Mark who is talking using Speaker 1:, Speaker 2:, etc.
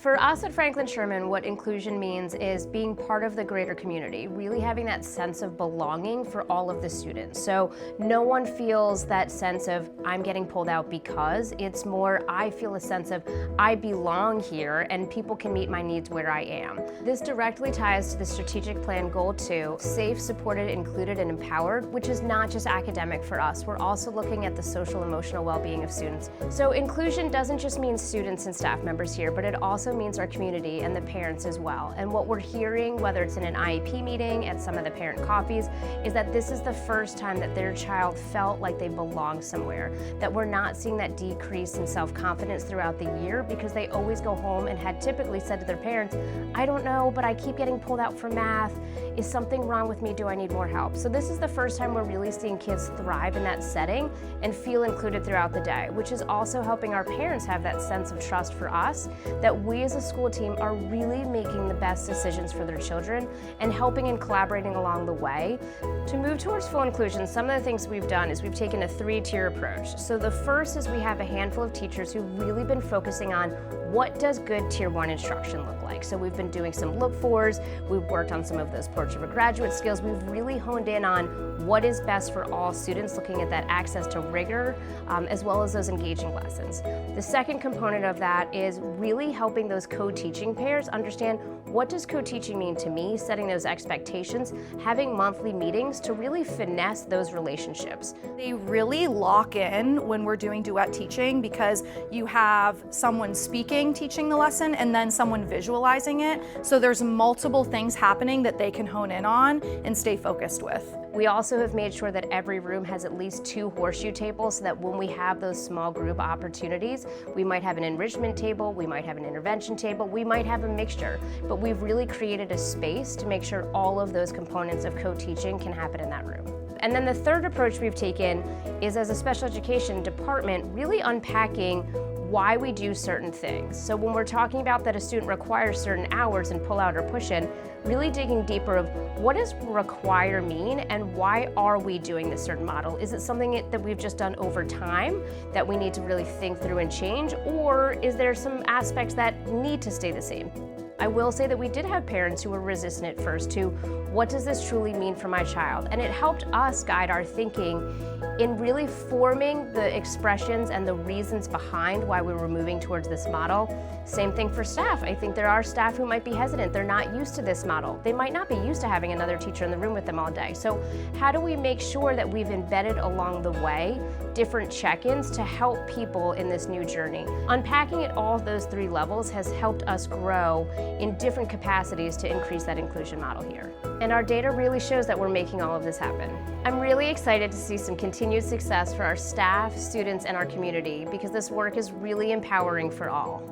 Speaker 1: For us at Franklin Sherman, what inclusion means is being part of the greater community, really having that sense of belonging for all of the students. So no one feels that sense of, I'm getting pulled out because. It's more, I feel a sense of, I belong here and people can meet my needs where I am. This directly ties to the strategic plan goal 2, safe, supported, included, and empowered, which is not just academic for us. We're also looking at the social emotional well-being of students. So inclusion doesn't just mean students and staff members here, but it also means our community and the parents as well. And what we're hearing, whether it's in an IEP meeting, at some of the parent coffees, is that this is the first time that their child felt like they belong somewhere, that we're not seeing that decrease in self-confidence throughout the year because they always go home and had typically said to their parents, I don't know, but I keep getting pulled out for math. Is something wrong with me? Do I need more help? So this is the first time we're really seeing kids thrive in that setting and feel included throughout the day, which is also helping our parents have that sense of trust for us, that we as a school team are really making the best decisions for their children and helping and collaborating along the way. To move towards full inclusion, some of the things we've done is we've taken a 3-tier approach. So the first is we have a handful of teachers who've really been focusing on what does good Tier 1 instruction look like. So we've been doing some look-fors, we've worked on some of those Portrait of a Graduate skills, we've really honed in on what is best for all students, looking at that access to rigor, as well as those engaging lessons. The second component of that is really helping those co-teaching pairs understand what does co-teaching mean to me, setting those expectations, having monthly meetings to really finesse those relationships.
Speaker 2: They really lock in when we're doing duet teaching because you have someone speaking, teaching the lesson, and then someone visualizing it. So there's multiple things happening that they can hone in on and stay focused with.
Speaker 1: We also have made sure that every room has at least 2 horseshoe tables so that when we have those small group opportunities, we might have an enrichment table, we might have an intervention table, we might have a mixture, but we've really created a space to make sure all of those components of co-teaching can happen in that room. And then the third approach we've taken is, as a special education department, really unpacking why we do certain things. So when we're talking about that a student requires certain hours in pull out or push in, really digging deeper of what does require mean and why are we doing this certain model? Is it something that we've just done over time that we need to really think through and change, or is there some aspects that need to stay the same? I will say that we did have parents who were resistant at first to what does this truly mean for my child? And it helped us guide our thinking in really forming the expressions and the reasons behind why we were moving towards this model. Same thing for staff. I think there are staff who might be hesitant. They're not used to this model. They might not be used to having another teacher in the room with them all day. So how do we make sure that we've embedded along the way different check-ins to help people in this new journey? Unpacking at all those 3 levels has helped us grow in different capacities to increase that inclusion model here. And our data really shows that we're making all of this happen. I'm really excited to see some continued success for our staff, students, and our community because this work is really empowering for all.